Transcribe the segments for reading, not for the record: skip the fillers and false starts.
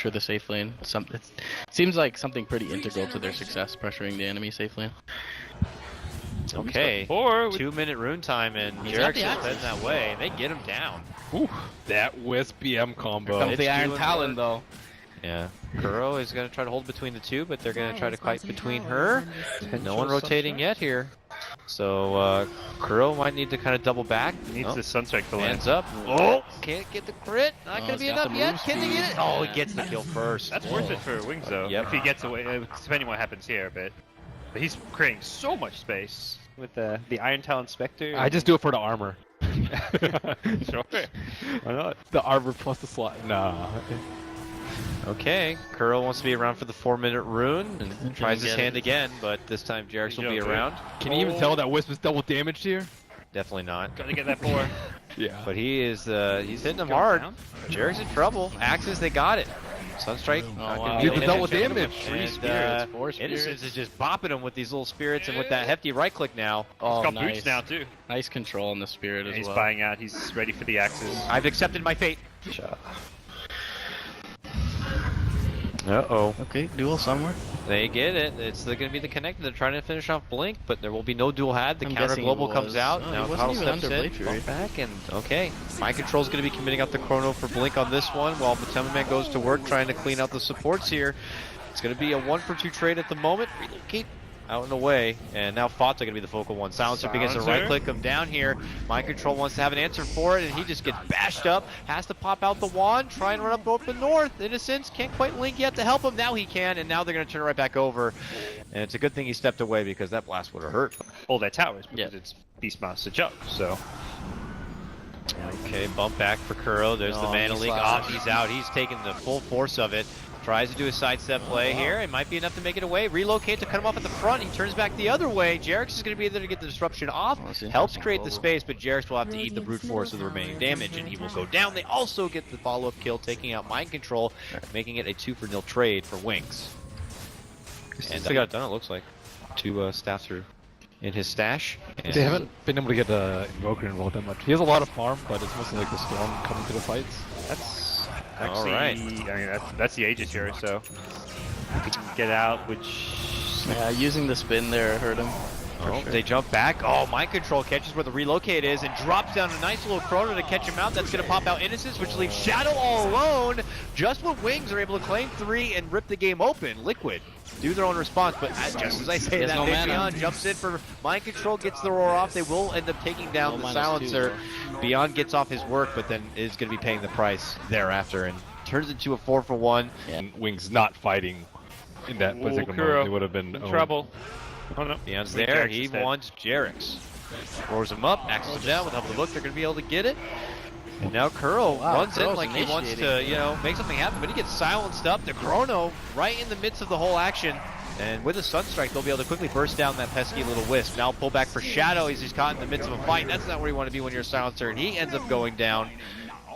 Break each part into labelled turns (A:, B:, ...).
A: for the safe lane. It seems like something pretty integral to their success, pressuring the enemy safe lane.
B: Okay, 2-minute rune time, and Jarek's is heading that way, and they get him down.
C: Ooh, that Wisp BM combo.
A: Here comes the Iron Talon, though.
B: Yeah, Kuro is going to try to hold between the two, but they're going to try to fight between her. No one rotating yet here. So Kuro might need to kind of double back.
D: Needs the Sunstrike to land.
B: Hands up. Oh, can't get the crit. Not going to be enough yet. Can they get it? Oh, he gets the kill first.
D: That's worth it for Wings, though.
B: Yep.
D: If he gets away, depending what happens here, but he's creating so much space with the Iron Talon Spectre.
C: I just do it for the armor.
D: Sure. Why not?
C: The armor plus the slot. Nah.
B: Okay, Kuro wants to be around for the 4-minute rune and tries his hand again, but this time Jarek's will be around.
C: Can you even tell that Wisp is double damaged here?
B: Definitely not.
D: Gotta get that 4.
C: Yeah.
B: But he's hitting them hard. Jarek's in trouble. Axes, they got it. Sunstrike.
C: Dude, the double damage.
B: Innocence is just bopping him with these little spirits and with that hefty right click now.
A: Oh,
D: He's got
A: nice.
D: boots now, too.
A: Nice control on the spirit as
D: He's
A: well.
D: buying out. He's ready for the axes.
B: I've accepted my fate. Uh-oh.
A: Okay, duel somewhere.
B: They get it. It's going to be the connector. They're trying to finish off Blink, but there will be no dual had. The
A: I'm
B: counter
A: guessing
B: global
A: it
B: comes
A: was.
B: out.
A: Oh,
B: Now
A: it wasn't
B: Kyle
A: even
B: steps
A: under
B: in.
A: Blade Fury.
B: Bump back, and okay. Mind Control's going to be committing out the chrono for Blink on this one, while Man goes to work trying to clean out the supports here. It's going to be a 1-for-2 trade at the moment. Relocate out and away, and now Fata going to be the focal one. Silencer begins to right click him down here. Mind Control wants to have an answer for it, and he just gets bashed up. Has to pop out the wand, try and run up north. Innocence can't quite link yet to help him. Now he can, and now they're going to turn it right back over. And it's a good thing he stepped away because that blast would have hurt.
D: All their towers because it's Beastmaster Jug, so.
B: Okay, bump back for Kuro. There's the Mana Leak. Oh, he's out. He's taking the full force of it. Tries to do a sidestep play here. It might be enough to make it away. Relocate to cut him off at the front. He turns back the other way. Jarek's is going to be there to get the disruption off. Helps create the space, but Jarek's will have to eat the brute force of the remaining damage, and he will go down. They also get the follow-up kill, taking out Mind Control, making it a 2-for-0 trade for Wings. And they got it done, it looks like. 2 staffs are in his stash.
C: They haven't been able to get the Invoker involved that much. He has a lot of farm, but it's mostly like the Storm coming to the fights.
D: That's actually,
B: right.
D: I mean, that's the Aegis here, so if he can get out, which...
A: Yeah, using the spin there hurt him.
B: Oh, they jump back. Oh, Mind Control catches where the relocate is and drops down a nice little chrono to catch him out. That's going to pop out Innocence, which leaves Shadow all alone. Just when Wings are able to claim 3 and rip the game open, Liquid do their own response, but just as I say that, Beyond jumps in for Mind Control, gets the roar off. They will end up taking down the Silencer. Beyond gets off his work, but then is going to be paying the price thereafter and turns into a 4-for-1.
C: And Wings not fighting in that particular moment. They would have been
D: in trouble.
B: Oh, no. Beyond's there. He wants Jarek's. Roars him up, axes him down with the help of the book. They're going to be able to get it. And now Kuro runs in like he wants to, make something happen, but he gets silenced up. The chrono right in the midst of the whole action. And with a Sunstrike, they'll be able to quickly burst down that pesky little Wisp. Now pull back for Shadow. He's caught in the midst of a fight. That's not where you want to be when you're a Silencer, and he ends up going down.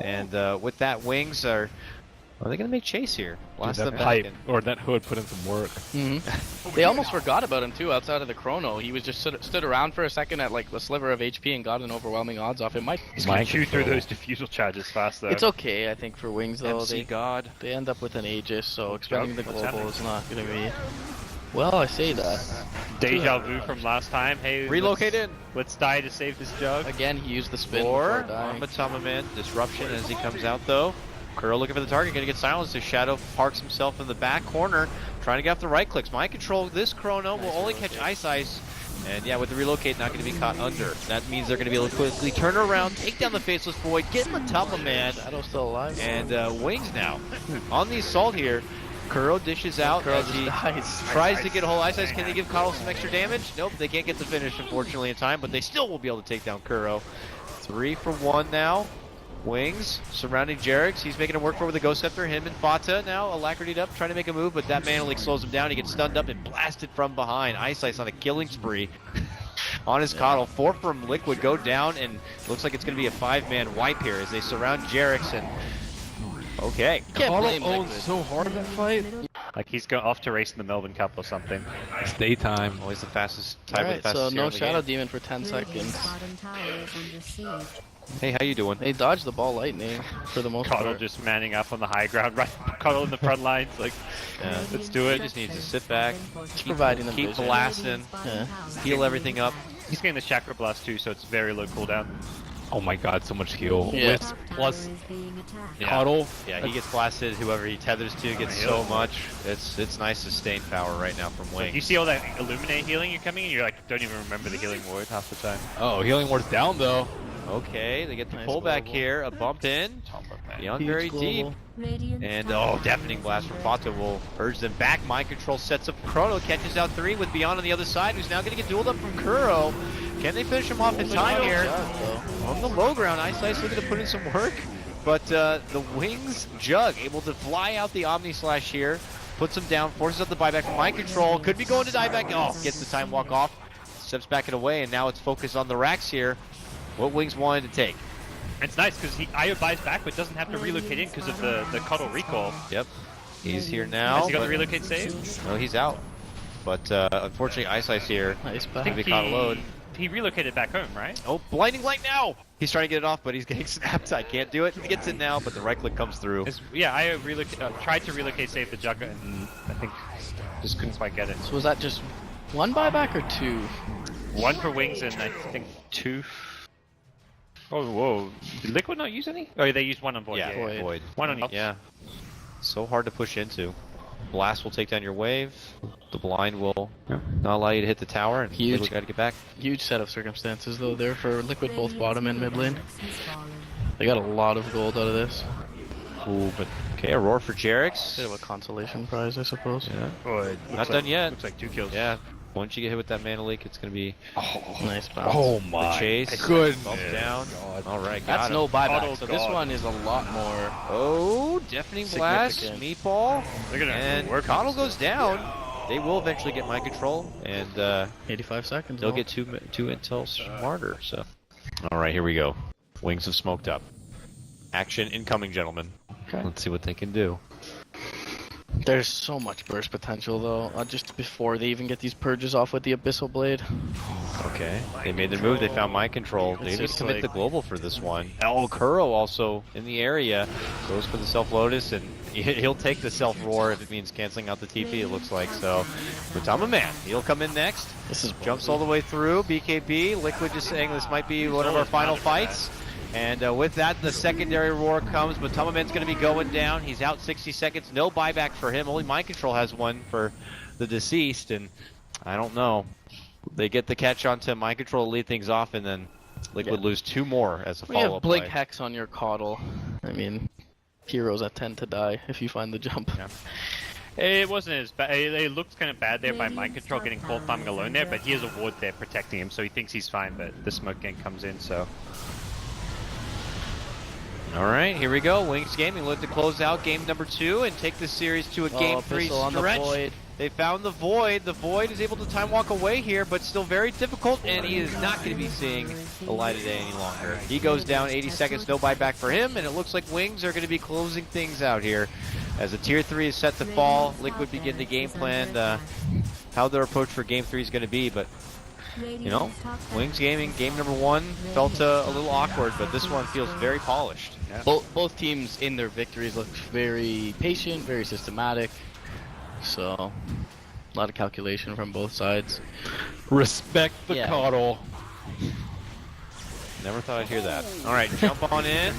B: And with that, Wings are they going to make chase here?
C: Dude, that pipe or that hood put in some work.
A: They almost forgot about him too outside of the chrono. He was just stood around for a second at like a sliver of HP and got an overwhelming odds off. It might.
D: He's going to chew through those diffusal charges fast though.
A: It's okay, I think, for Wings though.
B: They
A: end up with an Aegis, so expending the global is not going to be. Well, I say that.
D: Deja vu from last time. Hey,
B: relocate in.
D: Let's die to save this Jug.
A: Again, he used the spin
B: Or
A: before dying.
B: Matama Man disruption as he comes out though. Kuro looking for the target, gonna get silenced as Shadow parks himself in the back corner, trying to get off the right clicks. Mind Control, this chrono will only catch Ice, and yeah, with the relocate, not gonna be caught under. That means they're gonna be able to quickly turn around, take down the Faceless Void, get Matama Man,
A: Shadow's still alive.
B: and Wings now. On the assault here, Kuro dishes out as he tries to get a whole Ice. Can they give Kyle some extra damage? Nope, they can't get the finish unfortunately in time, but they still will be able to take down Kuro. 3-for-1 now. Wings surrounding Jarek's. He's making it work for with the Ghost Scepter. Him and Fata now alacritied up, trying to make a move, but that Mana Leak slows him down. He gets stunned up and blasted from behind. Ice on a killing spree on his Coddle. 4 from Liquid go down, and it looks like it's going to be a 5-man wipe here as they surround Jarek's. And okay,
C: Coddle owns so hard in that fight.
D: Like he's going off to race in the Melbourne Cup or something.
C: It's daytime.
B: Always the fastest time.
A: Alright, so no Shadow Demon for 10 seconds.
B: Hey, how you doing?
A: They dodged the ball lightning for the most
D: Coddle
A: part.
D: just manning up on the high ground, right? Coddle in the front lines, like,
B: Yeah,
D: let's do it.
B: Just needs to sit back,
A: providing them
B: keep
A: vision.
B: blasting,
A: Yeah.
B: heal everything up.
D: He's getting the Chakra Blast too, so it's very low cooldown.
C: Oh my god, so much heal.
A: Yeah.
C: Wisp plus
B: Yeah.
C: Coddle.
B: Yeah, he gets blasted. Whoever he tethers to gets so much. It's nice sustained power right now from
D: Like, you
B: Wings.
D: see all that Illuminate healing you're coming, and you're like, don't even remember the healing ward half the time.
C: Oh, healing ward's down though.
B: Okay, they get the
A: Nice
B: pullback
A: global.
B: here, a bump in. Beyond
A: Huge
B: very
A: global.
B: deep. And deafening blast from Fato will urge them back. Mind control sets up Chrono, catches out 3 with Beyond on the other side, who's now going to get dueled up from Kuro. Can they finish him off in time here? On the low ground, Ice looking to put in some work. But the Wings Jug able to fly out the Omni Slash here, puts him down, forces up the buyback from Mind Control. Could be going to dieback. Oh, gets the time walk off, steps back and away, and now it's focused on the racks here. What Wings wanted to take.
D: It's nice because he IO buys back, but doesn't have to relocate in because of the Coddle recall.
B: Yep. He's here now.
D: Has he got the
B: but-
D: relocate save?
B: No, he's out. But unfortunately, Ice here.
A: Nice
D: I
A: back.
D: think
B: Be caught alone.
D: he relocated back home, right?
B: Oh, blinding light now! He's trying to get it off, but he's getting snapped. I can't do it. He gets it now, but the right click comes through.
D: Yeah, I tried to relocate save the Jugger, and I think just couldn't quite get it.
A: So was that just one buyback or two?
D: One for Wings and I think 2. Oh, whoa. Did Liquid not use any? Oh, they used one on Void.
B: Yeah,
A: Void.
B: Void.
D: One on each.
B: Yeah. So hard to push into. Blast will take down your wave. The blind will not allow you to hit the tower, and
A: Huge.
B: you got to get back.
A: Huge set of circumstances though there for Liquid, both bottom and mid lane. They got a lot of gold out of this.
B: Ooh, but okay, a roar for Jerix.
A: Bit of a consolation prize, I suppose.
B: Yeah.
D: Void.
B: Not done yet.
D: Looks like 2 kills.
B: Yeah. Once you get hit with that mana leak, it's gonna be
A: Nice bounce.
C: Oh
B: the
C: my
B: chase.
C: goodness.
B: Bump down. All right, got
A: That's
B: him.
A: no buyback,
D: Coddle
A: so this
D: God.
A: one is a lot more.
B: Oh, deafening blast,
A: Significant.
B: meatball,
D: They're gonna
B: and
D: work
B: Coddle
D: on
B: goes down. They will eventually get mind control, and
A: 85 seconds.
B: they'll
A: though.
B: get two intel smarter. So, all right, here we go. Wings have smoked up. Action incoming, gentlemen.
A: Okay.
B: Let's see what they can do.
A: There's so much burst potential though. Just before they even get these purges off with the Abyssal Blade.
B: Okay, they made their move. They found mind control. They
A: It's
B: didn't
A: just
B: commit
A: like-
B: the global for this one. El Kuro also in the area goes for the self lotus, and he'll take the self roar if it means canceling out the TP. It looks like so. Matama Man, he'll come in next.
A: This is
B: Jumps all the way through. BKB, Liquid just saying this might be one of our final fights. And with that, the secondary roar comes, but Tamaman's going to be going down. He's out 60 seconds. No buyback for him. Only Mind Control has one for the deceased, and I don't know. They get the catch onto Mind Control to lead things off, and then Liquid lose 2 more as a
A: We have
B: follow-up
A: Blink
B: play.
A: Hex on your Coddle. I mean, heroes that tend to die if you find the jump.
D: Yeah. It wasn't as bad. It looked kind of bad there by Mind Control getting full farming alone there, but he has a ward there protecting him, so he thinks he's fine, but the smoke gang comes in, so...
B: All right, here we go. Wings Gaming look to close out game number 2 and take this series to a game 3
A: Abyssal on the
B: stretch.
A: Void.
B: They found the Void. The Void is able to time walk away here, but still very difficult, and he is not going to be seeing the light of day any longer. He goes down 80 seconds, no buyback for him, and it looks like Wings are going to be closing things out here. As the Tier 3 is set to fall, Liquid begin the game plan, how their approach for game 3 is going to be, but you know, Wings Gaming, game number 1 felt a little awkward, but this one feels very polished.
D: Yeah.
A: Both teams in their victories looked very patient, very systematic. So, a lot of calculation from both sides.
C: Respect the
A: Yeah.
C: Coddle.
B: Never thought I'd hear that. All right, jump on in.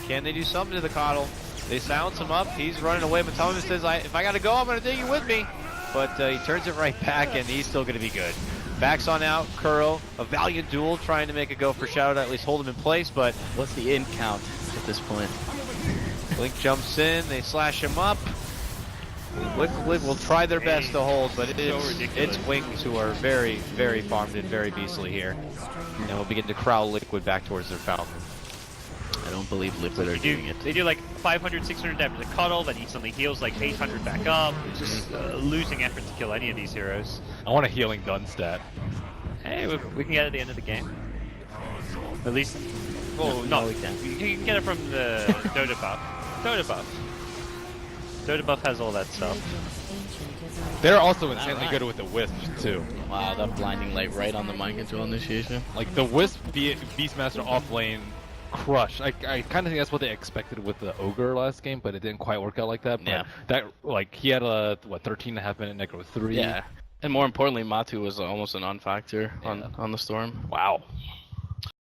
B: Can they do something to the Coddle? They silence him up. He's running away, but Thomas says, if I got to go, I'm going to take you with me. But he turns it right back, and he's still going to be good. Backs on out, Kuro, a valiant duel, trying to make a go for Shadow to at least hold him in place, but
A: What's the in count at this point?
B: Blink jumps in, they slash him up. Liquid will try their best to hold, but it's Wings who are very, very farmed and very beastly here. And will begin to crowd Liquid back towards their fountain.
A: I don't believe Liquid are doing it.
D: They do like 500, 600 damage to Coddle, then he suddenly heals like 800 back up. It's just losing effort to kill any of these heroes.
C: I want a healing done stat.
D: Hey, we can get it at the end of the game. At least, well,
A: No,
D: no,
A: we can't.
D: You can get it from the Dota buff. Dota buff. Dota buff has all that stuff.
C: They're also insanely
A: Alright.
C: good with the wisps too.
A: Wow, that blinding light right on the mind control initiation.
C: Like the wisp Beastmaster off lane crush. I kind of think that's what they expected with the ogre last game, but it didn't quite work out like that. But
A: Yeah.
C: that like he had a 13.5 minute necro 3.
A: Yeah. And more importantly, Matu was almost a non-factor on the storm.
C: Wow.